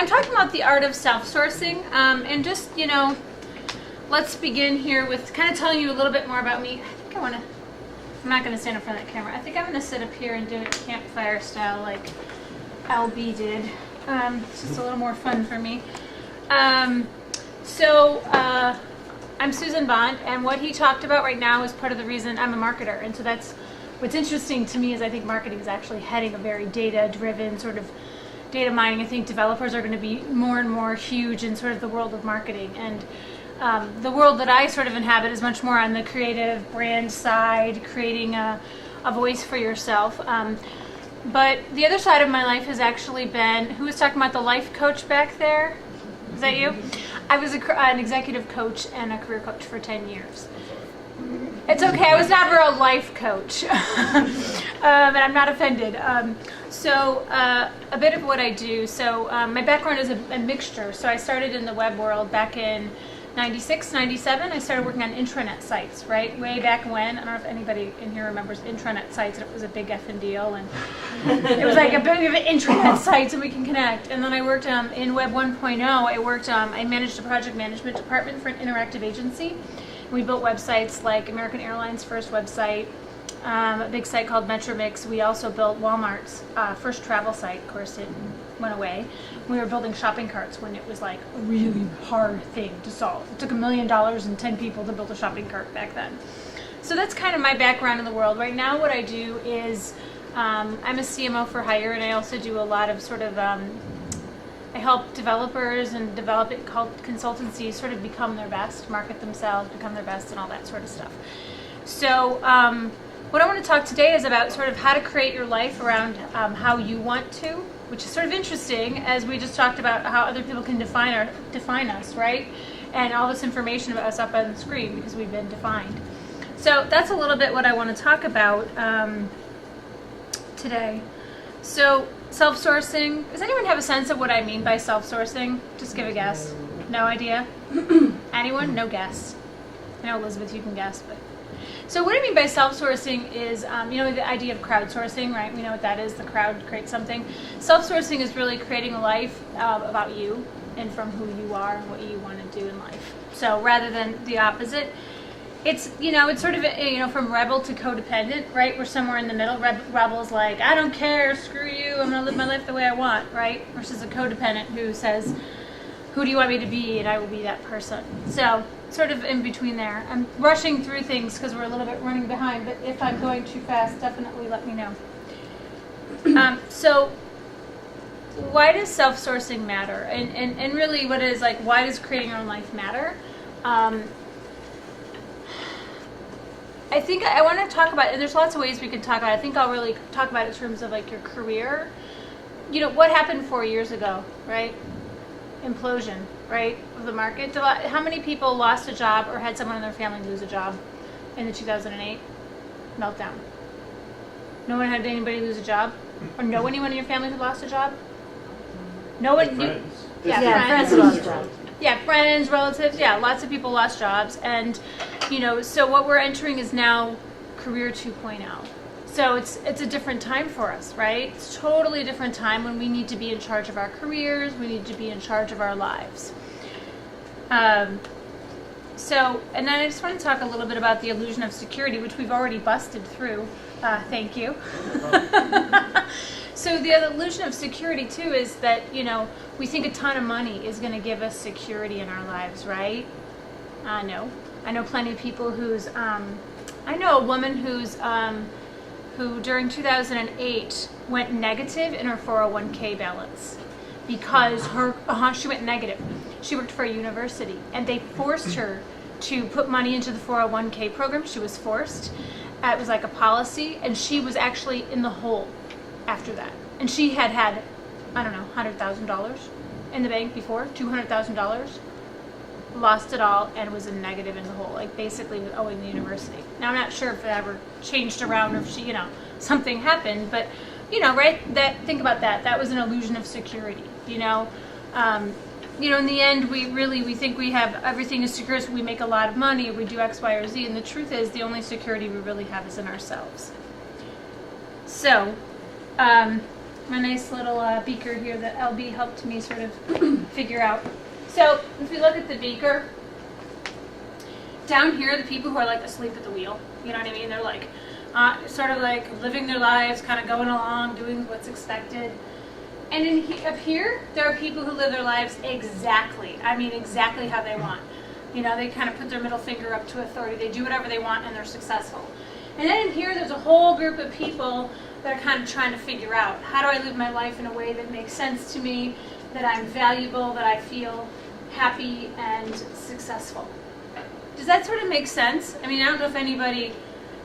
I'm talking about the art of self-sourcing, and just, let's begin here with kind of telling you a little bit more about me. I'm not going to stand in front of that camera. I think I'm going to sit up here and do it campfire style like LB did. It's just a little more fun for me. I'm Suzan Bond, and what he talked about right now is part of the reason I'm a marketer. And so that's what's interesting to me is I think marketing is actually heading a very data-driven sort of data mining. I think developers are going to be more and more huge in sort of the world of marketing. And the world that I sort of inhabit is much more on the creative brand side, creating a voice for yourself. But the other side of my life has actually been, who was talking about the life coach back there? Is that you? I was an executive coach and a career coach for 10 years. It's okay, I was never a life coach. And I'm not offended. A bit of what I do. So my background is a mixture. So I started in the web world back in 96, 97. I started working on intranet sites, right? Way back when. I don't know if anybody in here remembers intranet sites. It was a big effing deal. And it was like a big intranet sites and we can connect. And then I worked in Web 1.0. I managed a project management department for an interactive agency. We built websites like American Airlines' first website, a big site called Metromix. We also built Walmart's first travel site. Of course, it went away. We were building shopping carts when it was like a really hard thing to solve. It took $1 million and 10 people to build a shopping cart back then. So that's kind of my background in the world. Right now what I do is I'm a CMO for hire, and I also do a lot of sort of I help developers and development consultancies sort of become their best, market themselves, become their best, and all that sort of stuff. So what I want to talk today is about sort of how to create your life around how you want to, which is sort of interesting, as we just talked about how other people can define us, right? And all this information about us up on the screen because we've been defined. So that's a little bit what I want to talk about today. So self-sourcing. Does anyone have a sense of what I mean by self-sourcing? Just give a guess. No idea? Anyone? No guess. I know, Elizabeth, you can guess, but. So what I mean by self-sourcing is, the idea of crowdsourcing, right? We know what that is. The crowd creates something. Self-sourcing is really creating a life about you and from who you are and what you want to do in life. So rather than the opposite, it's sort of, from rebel to codependent, right? We're somewhere in the middle. Rebel's like, I don't care, screw you, I'm going to live my life the way I want, right? Versus a codependent who says, who do you want me to be? And I will be that person. So sort of in between there. I'm rushing through things because we're a little bit running behind, but if I'm going too fast, definitely let me know. So why does self-sourcing matter? And really what it is, like, why does creating your own life matter? I think I want to talk about, and there's lots of ways we can talk about it. I think I'll really talk about it in terms of like your career. What happened 4 years ago, right? Implosion, right, of the market. How many people lost a job or had someone in their family lose a job in the 2008 meltdown? No one had anybody lose a job? Or know anyone in your family who lost a job? No one? Friends. Friends lost jobs. Yeah, friends, relatives, lots of people lost jobs. And, so what we're entering is now career 2.0. So it's a different time for us, right? It's totally a different time when we need to be in charge of our careers, we need to be in charge of our lives. And then I just want to talk a little bit about the illusion of security, which we've already busted through. Thank you. So the illusion of security too is that, we think a ton of money is going to give us security in our lives, right? No. I know plenty of people I know a woman who during 2008 went negative in her 401k balance because she went negative. She worked for a university and they forced her to put money into the 401k program. She was forced. It was like a policy, and she was actually in the hole after that. And she had I don't know, $100,000 in the bank before, $200,000. Lost it all and was in negative in the hole, like basically owing the university. Now I'm not sure if it ever changed around or if she, something happened, but right? Think about that. That was an illusion of security. In the end, we think we have everything is secure, so we make a lot of money, or we do X, Y, or Z, and the truth is the only security we really have is in ourselves. So, my nice little beaker here that LB helped me sort of figure out. So if we look at the beaker, down here, the people who are like asleep at the wheel, you know what I mean? They're like sort of like living their lives, kind of going along, doing what's expected. And up here, there are people who live their lives exactly how they want. You know, they kind of put their middle finger up to authority. They do whatever they want and they're successful. And then in here, there's a whole group of people that are kind of trying to figure out, how do I live my life in a way that makes sense to me, that I'm valuable, that I feel happy and successful. Does that sort of make sense? I mean, I don't know if anybody,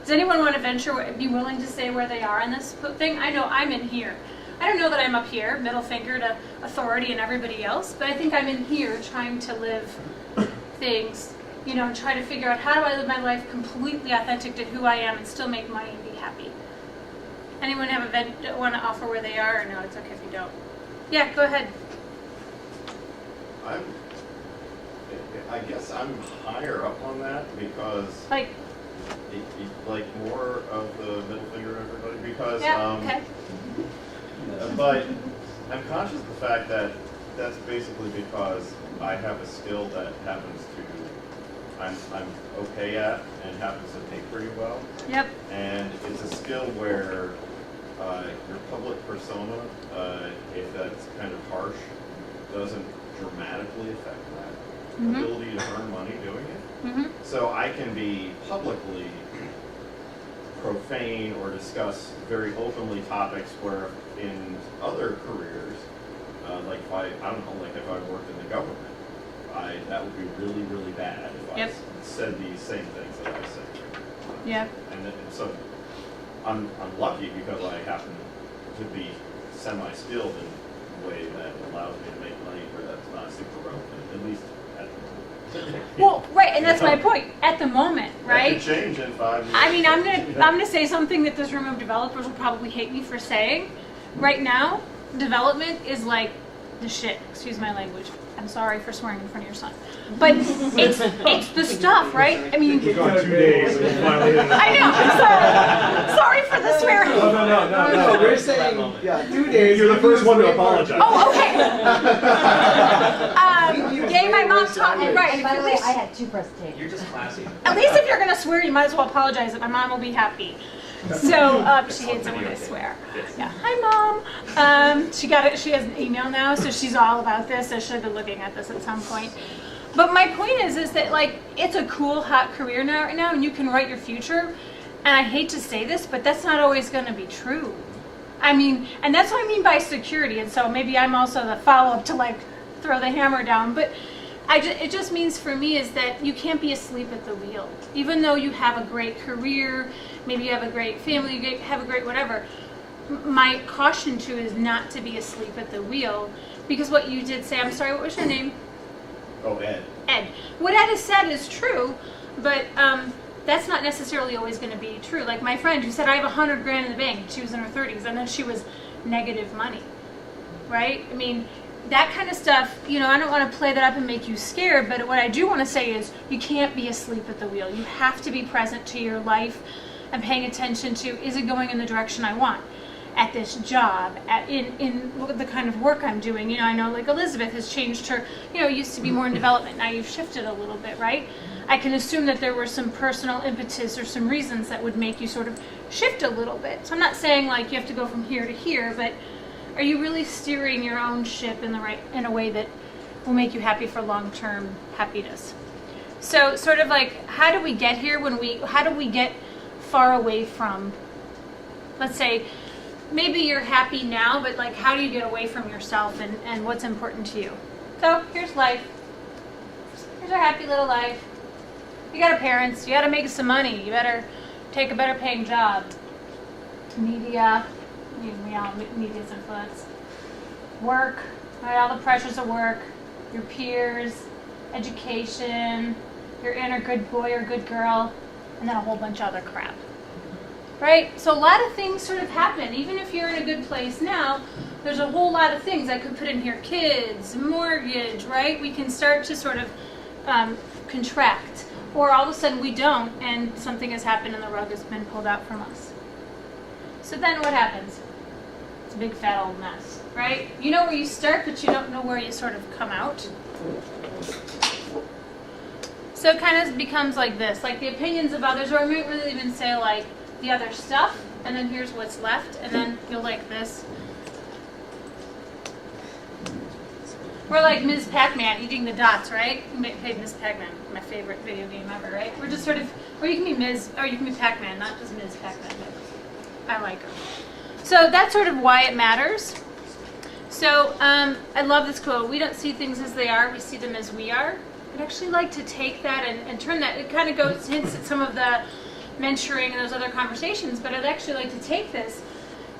does anyone want to be willing to say where they are in this thing? I know I'm in here. I don't know that I'm up here, middle finger to authority and everybody else, but I think I'm in here trying to live things, you know, and try to figure out how do I live my life completely authentic to who I am and still make money and be happy. Anyone want to offer where they are, or no, it's okay if you don't? Yeah, go ahead. I guess I'm higher up on that because like more of the middle finger to everybody because okay. But I'm conscious of the fact that that's basically because I have a skill that happens to I'm okay at and happens to pay pretty well. Yep. And it's a skill where your public persona, if that's kind of harsh, doesn't dramatically affect that ability to earn money doing it. Mm-hmm. So I can be publicly profane or discuss very openly topics where in other careers, like if I don't know, like if I worked in the government, that would be really, really bad if I said these same things that I said. Yeah. And so I'm lucky because I happen to be semi-skilled in a way that allows me to make money where that's not super relevant, at least at the moment. Well, right, and that's my point. At the moment, right? That could change in 5 years. I mean, I'm gonna say something that this room of developers will probably hate me for saying. Right now, development is like the shit. Excuse my language. I'm sorry for swearing in front of your son, but it's the stuff, right? I mean, It's gone 2 days. And finally, I know. I'm sorry for the swearing. No. We're saying 2 days. You're the first one to apologize. Oh, okay. Yay, my mom taught me right. And by the way, I had 2 presentations. You're just classy. At least if you're gonna swear, you might as well apologize. And my mom will be happy. So she hates it when I swear. Yeah. Hi, Mom. She has an email now, so she's all about this. I should have been looking at this at some point. But my point is that like it's a cool, hot career now, right now, and you can write your future. And I hate to say this, but that's not always going to be true. I mean, and that's what I mean by security. And so maybe I'm also the follow-up to like throw the hammer down, but. It just means for me is that you can't be asleep at the wheel. Even though you have a great career, maybe you have a great family, you have a great whatever, my caution to is not to be asleep at the wheel. Because what you did say, I'm sorry, what was your name? Oh, Ed. Ed. What Ed has said is true, but that's not necessarily always going to be true. Like my friend who said, I have $100,000 in the bank. She was in her 30s, and then she was negative money, right? I mean, that kind of stuff, you know, I don't want to play that up and make you scared, but what I do want to say is you can't be asleep at the wheel. You have to be present to your life and paying attention to, is it going in the direction I want at this job, in the kind of work I'm doing. You know, I know like Elizabeth has changed her, you know, used to be more in development. Now you've shifted a little bit, right? I can assume that there were some personal impetus or some reasons that would make you sort of shift a little bit. So I'm not saying like you have to go from here to here, but are you really steering your own ship in a way that will make you happy for long-term happiness? So sort of like, how do we get here how do we get far away from, let's say, maybe you're happy now, but like, how do you get away from yourself and what's important to you? So here's life. Here's our happy little life. You got parents, you got to make some money. You better take a better paying job. Media. Media's influence. Work, right? All the pressures of work, your peers, education, your inner good boy or good girl, and then a whole bunch of other crap. Right? So a lot of things sort of happen. Even if you're in a good place now, there's a whole lot of things I could put in here. Kids, mortgage, right? We can start to sort of contract. Or all of a sudden we don't, and something has happened and the rug has been pulled out from us. So then what happens? It's a big fat old mess, right? You know where you start, but you don't know where you sort of come out. So it kind of becomes like this, like the opinions of others, or I might really even say like the other stuff, and then here's what's left, and then you'll like this. We're like Ms. Pac-Man eating the dots, right? Hey, Ms. Pac-Man, my favorite video game ever, right? We're just sort of, or you can be Ms., or you can be Pac-Man, not just Ms. Pac-Man. I like her. So that's sort of why it matters. So I love this quote. We don't see things as they are, we see them as we are. I'd actually like to take that and turn that. It kind of hints at some of the mentoring and those other conversations, but I'd actually like to take this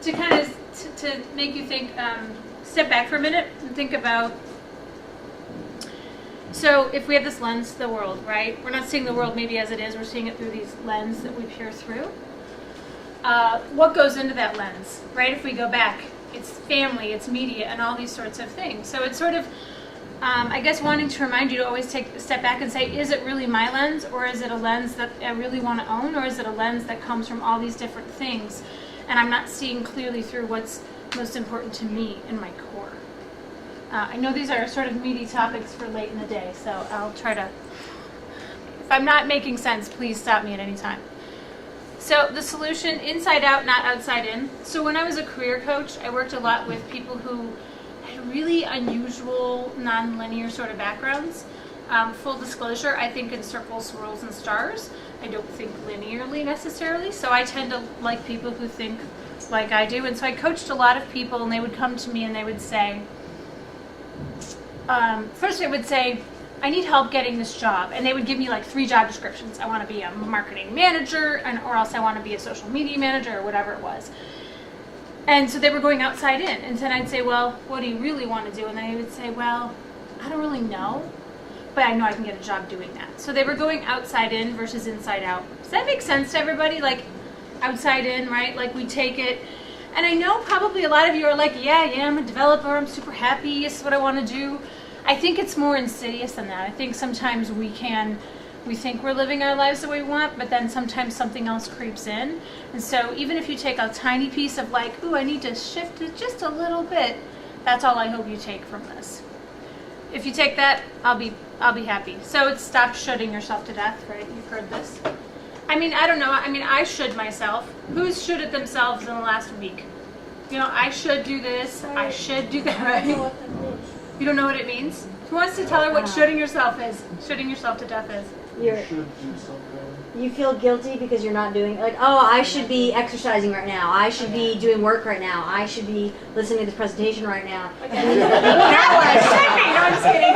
to kind of to make you think, step back for a minute and think about. So if we have this lens to the world, right? We're not seeing the world maybe as it is, we're seeing it through these lenses that we peer through. What goes into that lens, right? If we go back, it's family, it's media, and all these sorts of things. So it's sort of, I guess, wanting to remind you to always take a step back and say, is it really my lens, or is it a lens that I really want to own, or is it a lens that comes from all these different things, and I'm not seeing clearly through what's most important to me in my core? I know these are sort of meaty topics for late in the day, so I'll try to, if I'm not making sense, please stop me at any time. So the solution, inside out, not outside in. So when I was a career coach, I worked a lot with people who had really unusual, non-linear sort of backgrounds. Full disclosure, I think in circles, swirls, and stars. I don't think linearly necessarily, so I tend to like people who think like I do. And so I coached a lot of people, and they would come to me and they would say, first they would say, I need help getting this job. And they would give me like 3 job descriptions. I want to be a marketing manager, or else I want to be a social media manager, or whatever it was. And so they were going outside in. And then I'd say, well, what do you really want to do? And they would say, well, I don't really know, but I know I can get a job doing that. So they were going outside in versus inside out. Does that make sense to everybody? Like outside in, right? Like we take it. And I know probably a lot of you are like, yeah, I'm a developer. I'm super happy. This is what I want to do. I think it's more insidious than that. I think sometimes we think we're living our lives the way we want, but then sometimes something else creeps in. And so even if you take a tiny piece of like, ooh, I need to shift it just a little bit, that's all I hope you take from this. If you take that, I'll be happy. So it's stop shooting yourself to death, right? You've heard this. I mean, I don't know. I mean, I should myself. Who's shoulded themselves in the last week? You know, I should do this. I should do that. Right? You don't know what it means? Who wants to tell her what shooting yourself is? Shooting yourself to death is? You should do something. You feel guilty because you're not doing, like, oh, I should be exercising right now. I should be doing work right now. I should be listening to this presentation right now. No, I'm just kidding.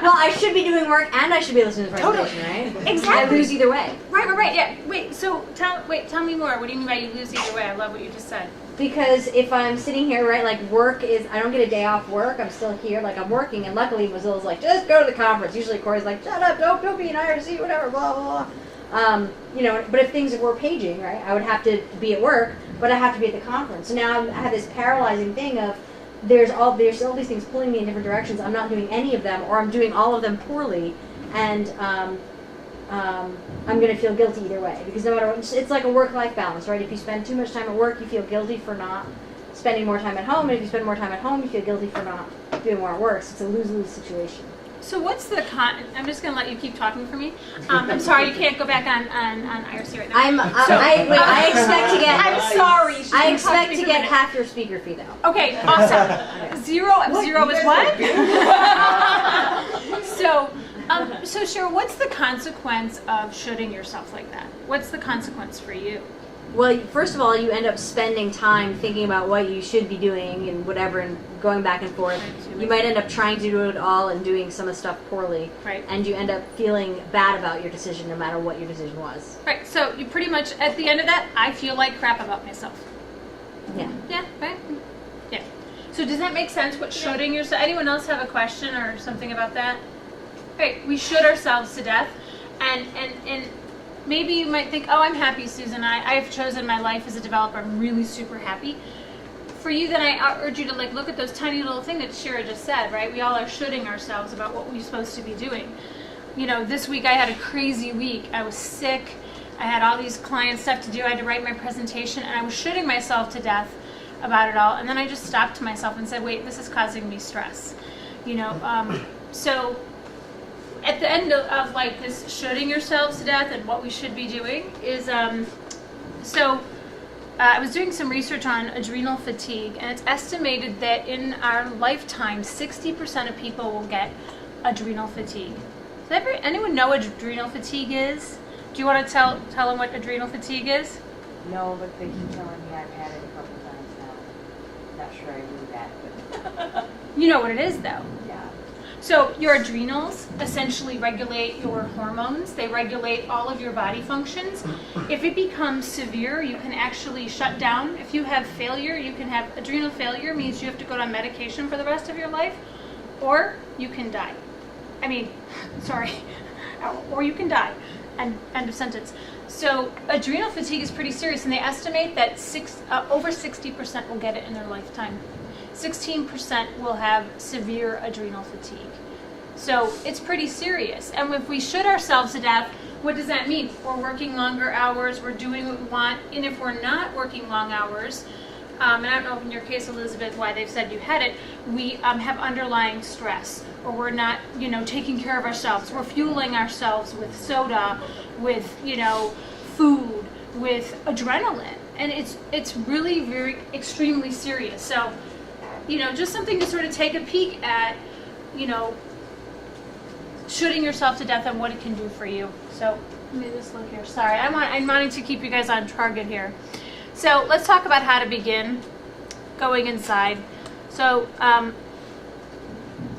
Well, I should be doing work and I should be listening to the presentation, right? Exactly. I lose either way. Right. Yeah. Wait. So tell me more. What do you mean by you lose either way? I love what you just said. Because if I'm sitting here, right, like work is, I don't get a day off work, I'm still here, like I'm working, and luckily Mozilla's like, just go to the conference. Usually Corey's like, shut up, don't be an IRC, whatever, blah, blah, blah. You know, but if things were paging, right, I would have to be at work, but I have to be at the conference. So now I have this paralyzing thing of, there's all these things pulling me in different directions, I'm not doing any of them, or I'm doing all of them poorly, and I'm going to feel guilty either way, because no matter what, it's like a work-life balance, right? If you spend too much time at work, you feel guilty for not spending more time at home, and if you spend more time at home, you feel guilty for not doing more at work. So it's a lose-lose situation. So what's the I'm just going to let you keep talking for me. I'm sorry, you can't go back on IRC right now. I expect to get. I'm sorry. I expect to get half your speaker fee, though. Okay, awesome. Zero is what? So Cheryl, what's the consequence of shooting yourself like that? What's the consequence for you? Well, first of all, you end up spending time thinking about what you should be doing and whatever, and going back and forth. You might end up trying to do it all and doing some of the stuff poorly. Right. And you end up feeling bad about your decision no matter what your decision was. Right, so you pretty much, at the end of that, I feel like crap about myself. Yeah. Yeah, right? Yeah. So does that make sense, what shooting yourself? Anyone else have a question or something about that? Right, we shoot ourselves to death, and maybe you might think, oh, I'm happy, Susan. I've chosen my life as a developer. I'm really super happy. For you, then I urge you to look at those tiny little things that Shira just said, right? We all are shooting ourselves about what we're supposed to be doing. You know, this week I had a crazy week. I was sick. I had all these client stuff to do. I had to write my presentation, and I was shooting myself to death about it all. And then I just stopped myself and said, wait, this is causing me stress. So at the end of like this shooting yourselves to death and what we should be doing is, I was doing some research on adrenal fatigue, and it's estimated that in our lifetime, 60% of people will get adrenal fatigue. Does anyone know what adrenal fatigue is? Do you want to tell them what adrenal fatigue is? No, but they keep telling me I've had it a couple times now. Not sure I knew that, but You know what it is, though. yeah. So your adrenals essentially regulate your hormones. They regulate all of your body functions. If it becomes severe, you can actually shut down. If you have failure, you can have adrenal failure, means you have to go on medication for the rest of your life, or you can die. Or you can die. End of sentence. So adrenal fatigue is pretty serious, and they estimate that over 60% will get it in their lifetime. 16% will have severe adrenal fatigue. So it's pretty serious. And if we shoot ourselves to death, what does that mean? We're working longer hours, we're doing what we want, and if we're not working long hours, and I don't know in your case, Elizabeth, why they've said you had it, we have underlying stress, or we're not, taking care of ourselves. We're fueling ourselves with soda, with, food, with adrenaline. And it's really very extremely serious. So, just something to sort of take a peek at, shooting yourself to death and what it can do for you. So let me just look here. Sorry, I'm wanting to keep you guys on target here. So let's talk about how to begin going inside. So I'm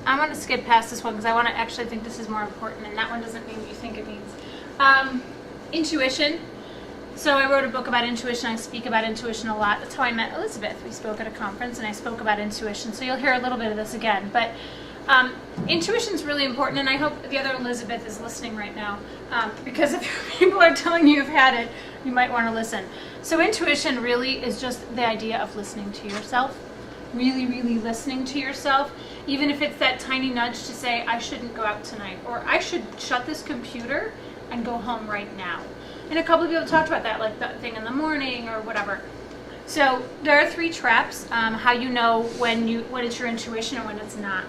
going to skip past this one because I want to actually think this is more important, and that one doesn't mean what you think it means. Intuition. So I wrote a book about intuition. I speak about intuition a lot. That's how I met Elizabeth. We spoke at a conference, and I spoke about intuition. So you'll hear a little bit of this again. But intuition is really important, and I hope the other Elizabeth is listening right now, because if people are telling you you've had it, you might want to listen. So intuition really is just the idea of listening to yourself, really, really listening to yourself, even if it's that tiny nudge to say, I shouldn't go out tonight, or I should shut this computer and go home right now. And a couple of people talked about that, like that thing in the morning or whatever. So there are 3 traps, how you know when it's your intuition and when it's not.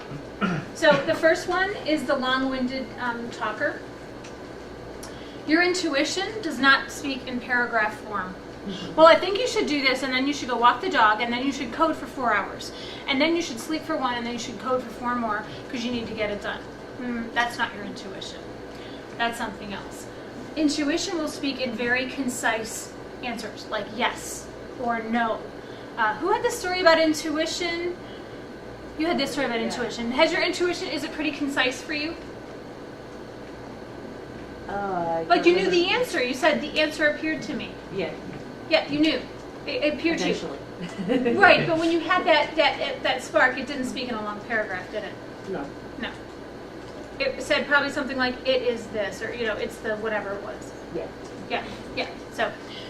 So the first one is the long-winded talker. Your intuition does not speak in paragraph form. Well, I think you should do this, and then you should go walk the dog, and then you should code for 4 hours. And then you should sleep for 1, and then you should code for 4 more because you need to get it done. That's not your intuition. That's something else. Intuition will speak in very concise answers, like yes or no. Who had this story about intuition? You had this story about intuition. Has your intuition, is it pretty concise for you? Like you knew the answer. You said the answer appeared to me. Yeah. Yeah, you knew. It appeared to you. Eventually. Right, but when you had that spark, it didn't speak in a long paragraph, did it? No. No. It said probably something like, it is this, or, it's the whatever it was. Yeah. Yeah.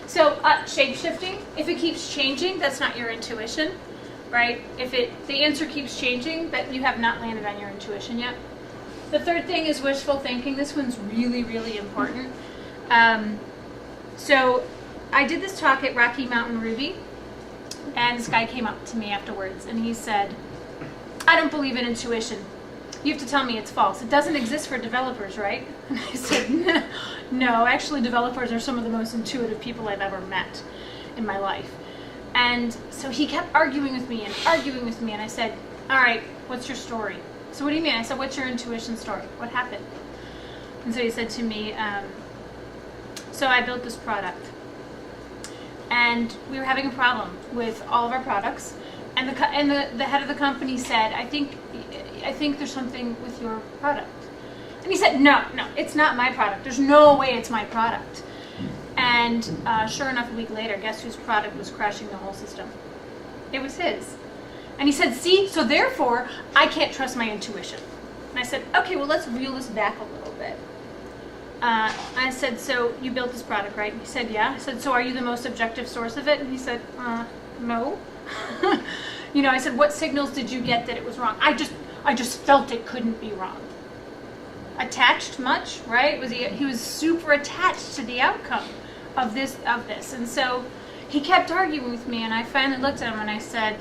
So shape-shifting, if it keeps changing, that's not your intuition, right? If the answer keeps changing, that you have not landed on your intuition yet. The third thing is wishful thinking. This one's really, really important. So I did this talk at Rocky Mountain Ruby, and this guy came up to me afterwards, and he said, I don't believe in intuition. You have to tell me it's false. It doesn't exist for developers, right? And I said, no, actually developers are some of the most intuitive people I've ever met in my life. And so he kept arguing with me, and I said, all right, what's your story? So what do you mean? I said, what's your intuition story? What happened? And so he said to me, so I built this product, and we were having a problem with all of our products, and the head of the company said, I think there's something with your product. And he said, no, it's not my product. There's no way it's my product. And sure enough, a week later, guess whose product was crashing the whole system? It was his. And he said, see, so therefore, I can't trust my intuition. And I said, okay, well, let's reel this back a little bit. I said, so you built this product, right? And he said, yeah. I said, so are you the most objective source of it? And he said, no. I said, what signals did you get that it was wrong? I just felt it couldn't be wrong. Attached much, right? He was super attached to the outcome of this. And so, he kept arguing with me, and I finally looked at him and I said,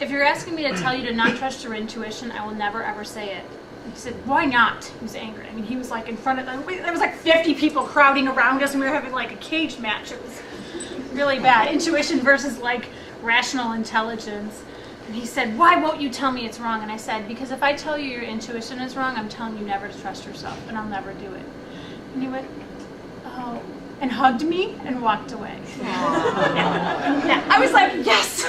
if you're asking me to tell you to not trust your intuition, I will never ever say it. He said, why not? He was angry. I mean, he was like in front of, there was like 50 people crowding around us, and we were having like a cage match. It was really bad. Intuition versus like rational intelligence. And he said, why won't you tell me it's wrong? And I said, because if I tell you your intuition is wrong, I'm telling you never to trust yourself, and I'll never do it. And he went, oh, and hugged me and walked away. Yeah. I was like, yes,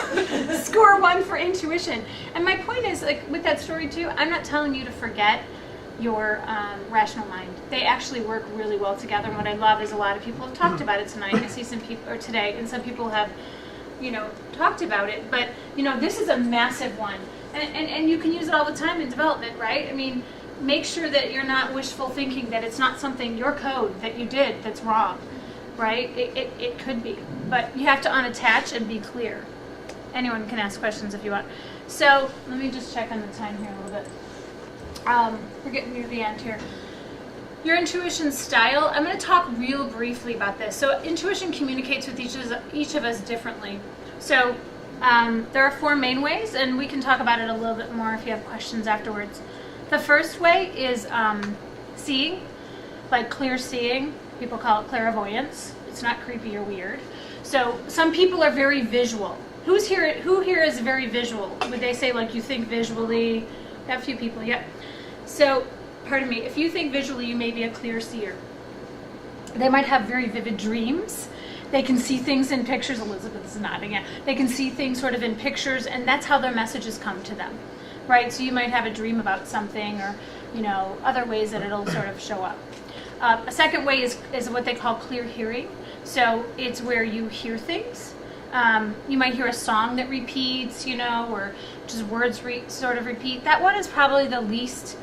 score 1 for intuition. And my point is, like with that story too, I'm not telling you to forget your rational mind. They actually work really well together. And what I love is a lot of people have talked about it tonight. I see some people, or today, and some people have, talked about it. But, this is a massive one. And you can use it all the time in development, right? I mean, make sure that you're not wishful thinking that it's not something, your code that you did that's wrong, right? It could be. But you have to unattach and be clear. Anyone can ask questions if you want. So let me just check on the time here a little bit. We're getting near the end here. Your intuition style, I'm going to talk real briefly about this. So intuition communicates with each of us differently. So there are 4 main ways, and we can talk about it a little bit more if you have questions afterwards. The first way is seeing, like clear seeing. People call it clairvoyance. It's not creepy or weird. So some people are very visual. Who here is very visual? Would they say like you think visually? I have a few people, yep. So, pardon me, if you think visually, you may be a clear seer. They might have very vivid dreams. They can see things in pictures. Elizabeth's nodding. Yeah. They can see things sort of in pictures, and that's how their messages come to them. Right, so you might have a dream about something, or other ways that it'll sort of show up. A second way is what they call clear hearing. So it's where you hear things. You might hear a song that repeats, or just words sort of repeat. That one is probably the least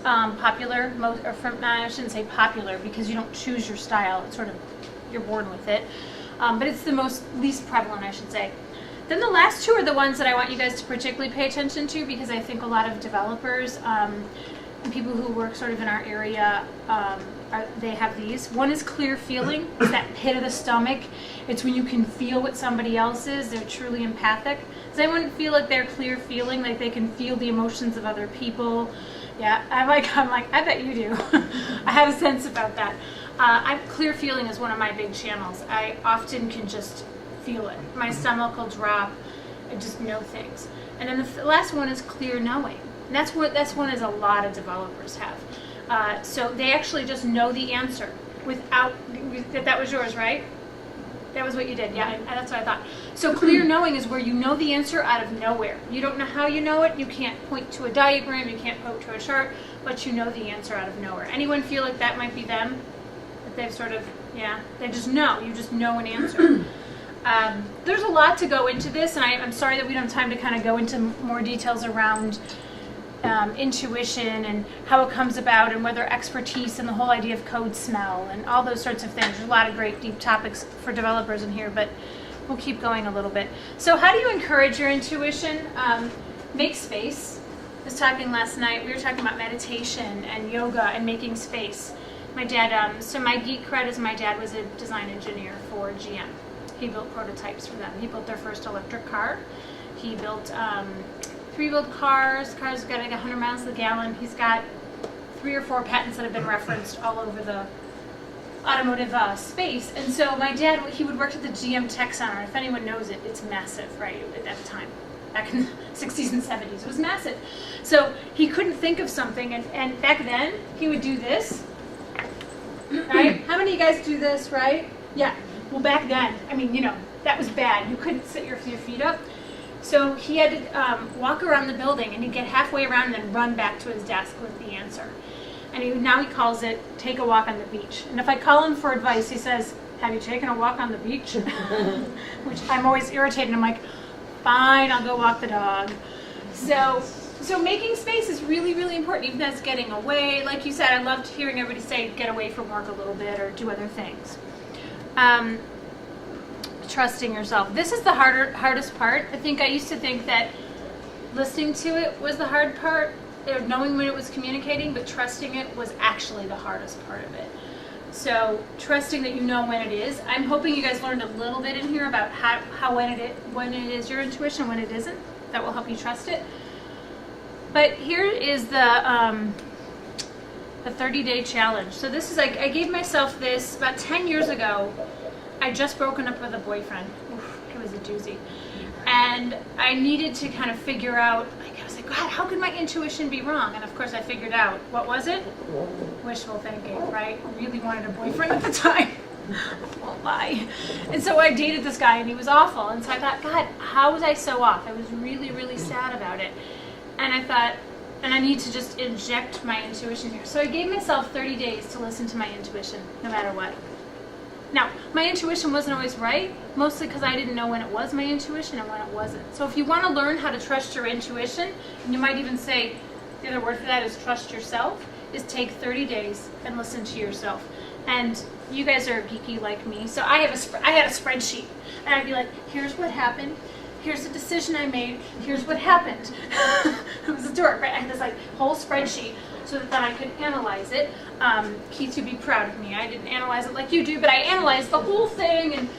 popular. I shouldn't say popular because you don't choose your style. It's sort of you're born with it. But it's the least prevalent, I should say. Then the last 2 are the ones that I want you guys to particularly pay attention to, because I think a lot of developers and people who work sort of in our area, they have these. One is clear feeling. It's that pit of the stomach. It's when you can feel what somebody else is. They're truly empathic. Does anyone feel like they're clear feeling, like they can feel the emotions of other people? Yeah, I'm like, I bet you do. I have a sense about that. Clear feeling is one of my big channels. I often can just feel it. My stomach will drop. I just know things. And then the last one is clear knowing. And that's one is a lot of developers have. So they actually just know the answer without. That was yours, right? That was what you did. Yeah, that's what I thought. So clear knowing is where you know the answer out of nowhere. You don't know how you know it. You can't point to a diagram. You can't point to a chart, but you know the answer out of nowhere. Anyone feel like that might be them? That they've sort of, they just know. You just know an answer. There's a lot to go into this, and I'm sorry that we don't have time to kind of go into more details around intuition and how it comes about, and whether expertise and the whole idea of code smell and all those sorts of things. There's a lot of great deep topics for developers in here, but we'll keep going a little bit. So how do you encourage your intuition? Make space. I was talking last night, we were talking about meditation and yoga and making space. My dad, so my geek cred is my dad was a design engineer for GM. He built prototypes for them. He built their first electric car. He built three-wheeled cars got like 100 miles to the gallon. He's got 3 or 4 patents that have been referenced all over the automotive space. And so my dad, he would work at the GM Tech Center. If anyone knows it, it's massive, right, at the time. Back in the 60s and 70s, it was massive. So he couldn't think of something, and back then, he would do this, right? How many of you guys do this, right? Yeah. Well, back then, I mean, that was bad. You couldn't sit your feet up. So he had to walk around the building, and he'd get halfway around and then run back to his desk with the answer. And now he calls it, take a walk on the beach. And if I call him for advice, he says, have you taken a walk on the beach? Which I'm always irritated. I'm like, fine, I'll go walk the dog. So making space is really, really important, even if that's getting away. Like you said, I loved hearing everybody say, get away from work a little bit or do other things. Trusting yourself. This is the hardest part. I think I used to think that listening to it was the hard part, or knowing when it was communicating, but trusting it was actually the hardest part of it. So trusting that you know when it is. I'm hoping you guys learned a little bit in here about when it is your intuition, when it isn't. That will help you trust it. But here is the 30-day challenge. So this is like, I gave myself this about 10 years ago. I just broken up with a boyfriend. Oof, it was a doozy. And I needed to kind of figure out, like, I was like, God, how could my intuition be wrong? And of course I figured out, what was it? Wishful thinking, right? Really wanted a boyfriend at the time. I won't lie. And so I dated this guy and he was awful. And so I thought, God, how was I so off? I was really, really sad about it. And I thought, and I need to just inject my intuition here. So I gave myself 30 days to listen to my intuition, no matter what. Now, my intuition wasn't always right, mostly because I didn't know when it was my intuition and when it wasn't. So if you want to learn how to trust your intuition, and you might even say, the other word for that is trust yourself, is take 30 days and listen to yourself. And you guys are geeky like me, so I had a spreadsheet. And I'd be like, here's what happened, here's the decision I made, here's what happened. It was a dork, right? I had this like whole spreadsheet so that then I could analyze it. Keith would be proud of me. I didn't analyze it like you do, but I analyzed the whole thing, and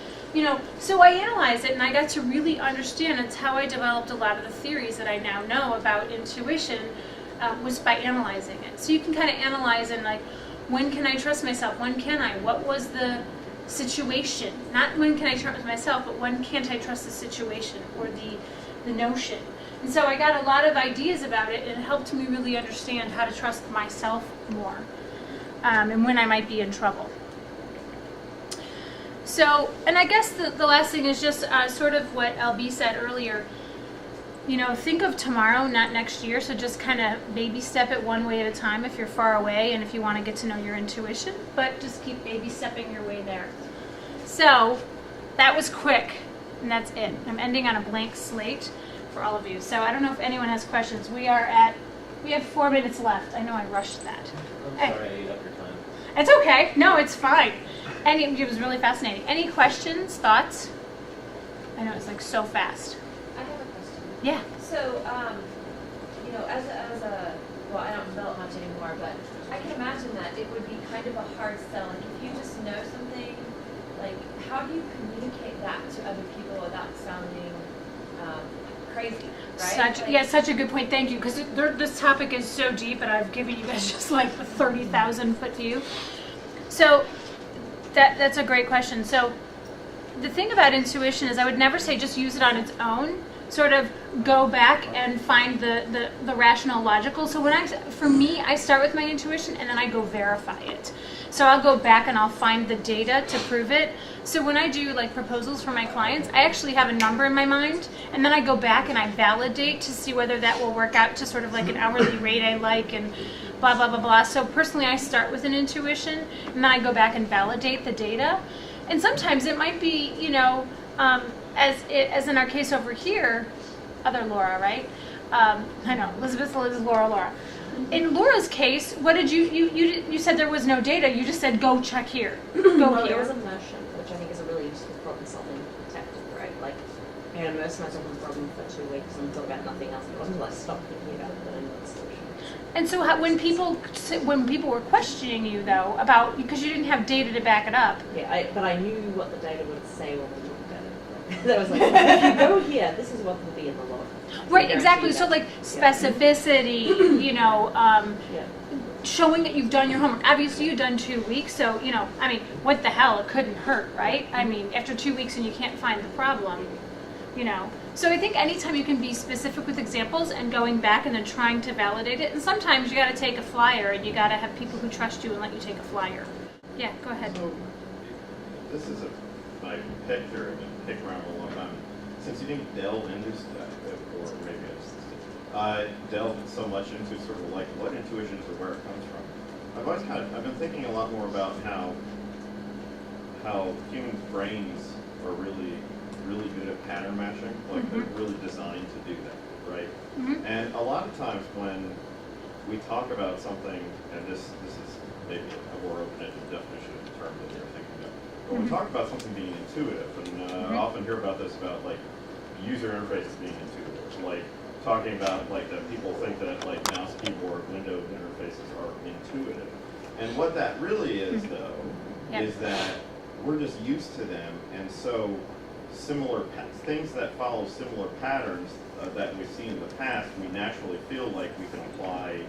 so I analyzed it, and I got to really understand. It's how I developed a lot of the theories that I now know about intuition, was by analyzing it. So you can kind of analyze and like, when can I trust myself? When can I? What was the situation? Not when can I trust myself, but when can't I trust the situation or the notion? And so I got a lot of ideas about it, and it helped me really understand how to trust myself more, and when I might be in trouble. So, and I guess the last thing is just sort of what LB said earlier. Think of tomorrow, not next year, so just kind of baby step it one way at a time if you're far away and if you want to get to know your intuition, but just keep baby stepping your way there. So, that was quick, and that's it. I'm ending on a blank slate for all of you. So I don't know if anyone has questions. We have 4 minutes left. I know I rushed that. I'm sorry I ate up your time. It's okay. No, it's fine. It was really fascinating. Any questions, thoughts? I know it's like so fast. I have a question. Yeah. So, as a well, I don't develop much anymore, but I can imagine that it would be kind of a hard sell. Like if you just know something, like how do you communicate that to other people without sounding crazy, right? Such a good point. Thank you, because this topic is so deep, and I've given you guys just like the 30,000 foot view. So that's a great question. So the thing about intuition is I would never say just use it on its own. Sort of go back and find the rational, logical. So for me, I start with my intuition and then I go verify it. So I'll go back and I'll find the data to prove it. So when I do like proposals for my clients, I actually have a number in my mind, and then I go back and I validate to see whether that will work out to sort of like an hourly rate I like and blah, blah, blah, blah. So personally, I start with an intuition and then I go back and validate the data. And sometimes it might be, as in our case over here, other Laura, right? I know, Elizabeth, Liz, Laura. In Laura's case, what did you said there was no data. You just said go check here, Well, here. there was a motion, which I think is a really useful problem-solving tactic, right? Like, I had immersed myself in the problem for 2 weeks and thought about nothing else. It wasn't until I stopped thinking about it that I knew the solution. And so when people were questioning you though about, because you didn't have data to back it up. Yeah, but I knew what the data would say when we looked at it. That was like, if you go here, this is what will be in the log. Right, exactly. So like specificity, Yeah. showing that you've done your homework. Obviously you've done 2 weeks, so what the hell, it couldn't hurt, right? I mean, after 2 weeks and you can't find the problem, So I think anytime you can be specific with examples and going back and then trying to validate it, and sometimes you got to take a flyer and you got to have people who trust you and let you take a flyer. Yeah, go ahead. So, this is my picture I've been kicking around for a long time. Since you didn't delve into stuff, or maybe I delved so much into sort of like what intuition is or where it comes from. I've been thinking a lot more about how human brains are really good at pattern matching, like they're really designed to do that, right? And a lot of times when we talk about something, and this is maybe a more open-ended definition of the term that you're thinking of, but when we talk about something being intuitive, and I often hear about this about like user interfaces being intuitive, like talking about like that people think that like mouse, keyboard, window interfaces are intuitive. And what that really is, though, Yep. is that we're just used to them, and so things that follow similar patterns that we've seen in the past, we naturally feel like we can apply.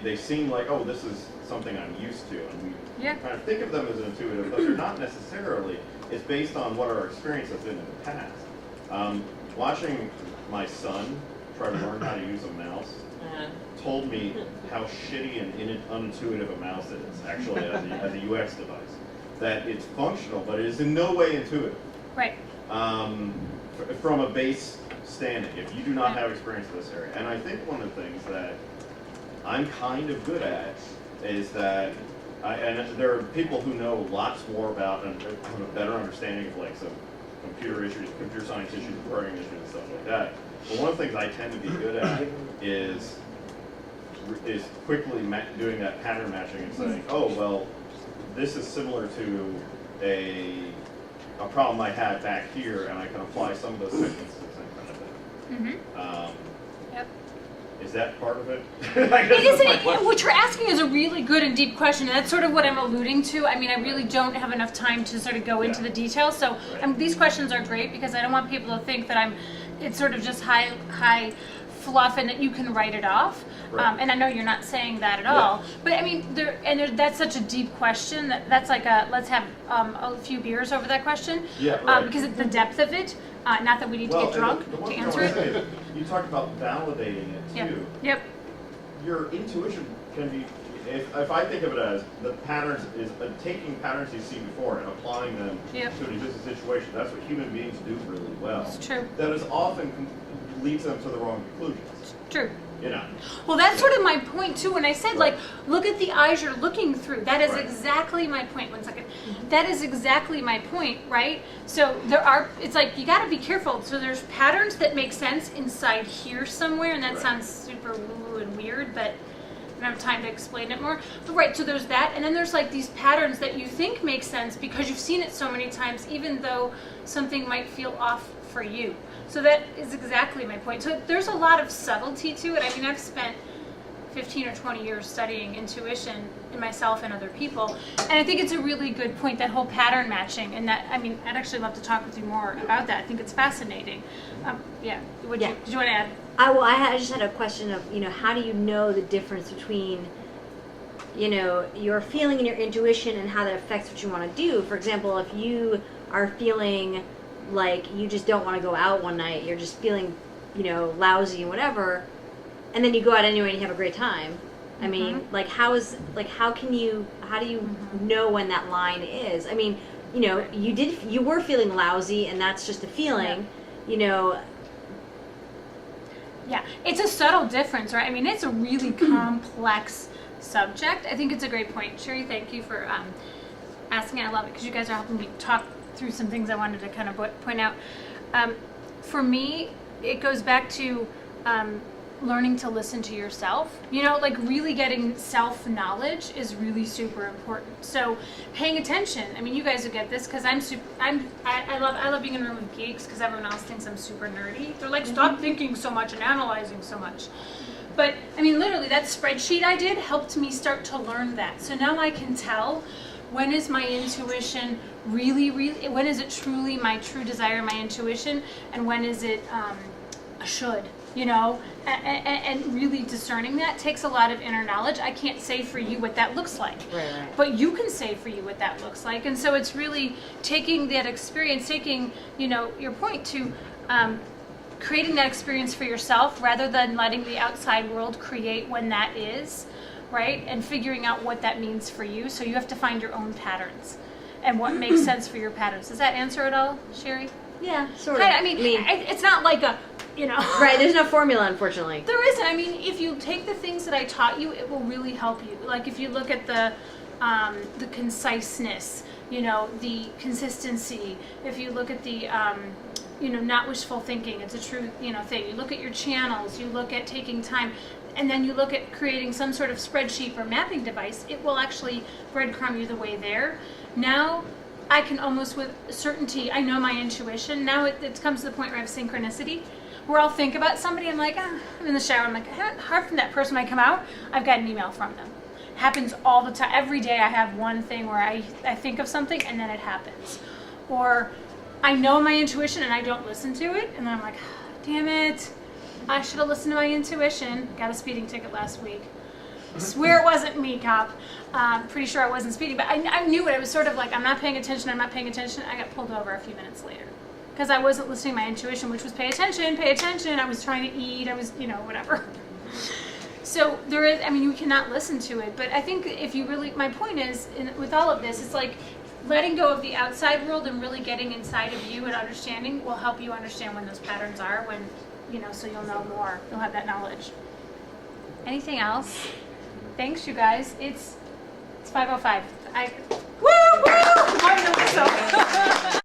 They seem like, oh, this is something I'm used to, and we Yeah. kind of think of them as intuitive, but they're not necessarily. It's based on what our experience has been in the past. Watching my son try to learn how to use a mouse told me how shitty and unintuitive a mouse is, actually, as a UX device. That it's functional, but it is in no way intuitive. Right. From a base standing, if you do not have experience in this area. And I think one of the things that I'm kind of good at is that, and there are people who know lots more about and have a better understanding of like some computer issues, computer science issues, programming issues, and stuff like that. But one of the things I tend to be good at is quickly doing that pattern matching and saying, oh, well, this is similar to a problem I had back here, and I can apply some of those techniques to the same kind of thing. Yep. Is that part of it? It isn't. What you're asking is a really good and deep question, and that's sort of what I'm alluding to. I mean, I really don't have enough time to sort of go into the details. So these questions are great because I don't want people to think that it's sort of just high fluff and that you can write it off. Right. And I know you're not saying that at all. But I mean, that's such a deep question that's like let's have a few beers over that question. Yeah, right. Because it's the depth of it. Not that we need to get drunk the one to thing I answer wanna it. say, you talked about validating it too. Yep. Your intuition can be, if I think of it as the patterns is taking patterns you see before and applying them to an existing situation. That's what human beings do really well. It's true. That is often leads them to the wrong conclusions. It's true. You know. Well, that's sort of my point too. When I said like, look at the eyes you're looking through. That is exactly my point. 1 second. That is exactly my point, right? So it's like you got to be careful. So there's patterns that make sense inside here somewhere, and that sounds super woo and weird, but I don't have time to explain it more. But so there's that, and then there's like these patterns that you think make sense because you've seen it so many times, even though something might feel off for you. So that is exactly my point. So there's a lot of subtlety to it. I mean, I've spent 15 or 20 years studying intuition in myself and other people. And I think it's a really good point, that whole pattern matching. And that, I mean, I'd actually love to talk with you more about that. I think it's fascinating. Did you want to add? I just had a question of, how do you know the difference between, your feeling and your intuition and how that affects what you want to do? For example, if you are feeling like you just don't want to go out one night, you're just feeling, lousy and whatever, and then you go out anyway and you have a great time. I mean, how do you know when that line is? I mean, you were feeling lousy and that's just a feeling, Yeah, it's a subtle difference, right? I mean, it's a really complex subject. I think it's a great point. Sherry, thank you for asking. I love it because you guys are helping me talk through some things I wanted to kind of point out. For me, it goes back to learning to listen to yourself. Like really getting self-knowledge is really super important. So paying attention. I mean, you guys will get this because I love being in a room with geeks because everyone else thinks I'm super nerdy. They're like, stop thinking so much and analyzing so much. But I mean, literally, that spreadsheet I did helped me start to learn that. So now I can tell when is my intuition really, when is it truly my true desire, my intuition, and when is it a should, and really discerning that takes a lot of inner knowledge. I can't say for you what that looks like, but you can say for you what that looks like. And so it's really taking that experience, your point to creating that experience for yourself rather than letting the outside world create when that is. Right? And figuring out what that means for you. So you have to find your own patterns and what makes sense for your patterns. Does that answer it all, Sherry? Yeah, sort of. I mean, it's not like a, Right, there's no formula, unfortunately. There isn't. I mean, if you take the things that I taught you, it will really help you. Like if you look at the conciseness, the consistency, if you look at the, not wishful thinking, it's a true, thing. You look at your channels, you look at taking time, and then you look at creating some sort of spreadsheet or mapping device, it will actually breadcrumb you the way there. Now, I can almost with certainty, I know my intuition. Now it comes to the point where I have synchronicity, where I'll think about somebody, I'm like, I'm in the shower, I'm like, I haven't heard from that person when I come out, I've got an email from them. happens all the time. Every day I have one thing where I think of something and then it happens. Or I know my intuition and I don't listen to it, and then I'm like, damn it, I should have listened to my intuition. Got a speeding ticket last week. I swear it wasn't me, cop. Pretty sure I wasn't speeding, but I knew it. I was sort of like, I'm not paying attention. I got pulled over a few minutes later because I wasn't listening to my intuition, which was pay attention, pay attention. I was trying to eat. I was, whatever. So there is, you cannot listen to it. But I think if you really, my point is, with all of this, it's like letting go of the outside world and really getting inside of you and understanding will help you understand when those patterns are, so you'll know more. You'll have that knowledge. Anything else? Thanks, you guys. It's 5:05. Woo! More than so.